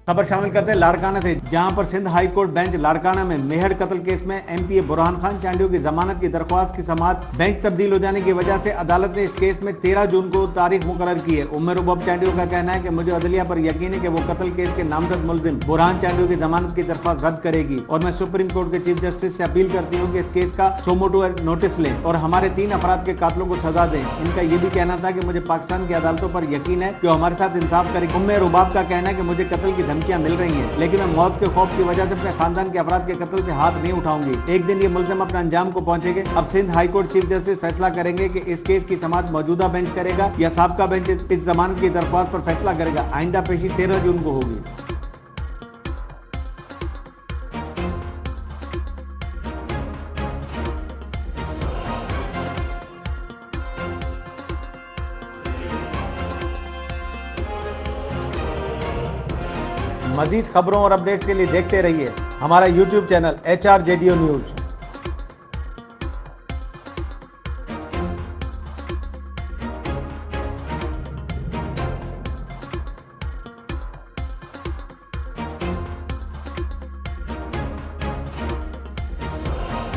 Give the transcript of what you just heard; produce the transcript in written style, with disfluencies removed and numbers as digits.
खबर शामिल करते हैं लाड़काना से, जहां पर Sindh high court bench Larkana में मेहर कत्ल केस में एमपीए बुरहान खान चांडियों की जमानत की दरख्वास्त की समाअत बेंच तब्दील हो जाने की वजह से अदालत ने इस केस में 13 जून को तारीख मुकर्रर की है। उमर उबब चांडियों का कहना है कि मुझे अदलिया पर यकीन है कि वो कत्ल केस के नामजद मुलजिम बुरहान चांडियों की जमानत की दरख्वास्त रद्द करेगी और मैं सुप्रीम कोर्ट के चीफ जस्टिस से अपील करती हूँ कि इस केस का सोमोटो नोटिस लें और हमारे 3 अफराद के कातलों को सजा दें। इनका ये भी कहना था कि मुझे पाकिस्तान की अदालतों पर यकीन है कि वो हमारे साथ इंसाफ करेगी। उमर उबब का कहना है कि मुझे कत्ल की धमकियां मिल रही हैं, लेकिन मैं मौत के खौफ की वजह से अपने खानदान के अफराद के कत्ल से हाथ नहीं उठाऊंगी। एक दिन ये मुलजिम अपने अंजाम को पहुंचेंगे। अब Sindh high court chief justice फैसला करेंगे कि इस केस की समाअत मौजूदा बेंच करेगा या साबका बेंच इस जमानत की दरख्वास्त पर फैसला करेगा। आइंदा पेशी 13 जून को होगी। मजीद खबरों और अपडेट्स के लिए देखते रहिए हमारा YouTube चैनल HRJDO न्यूज।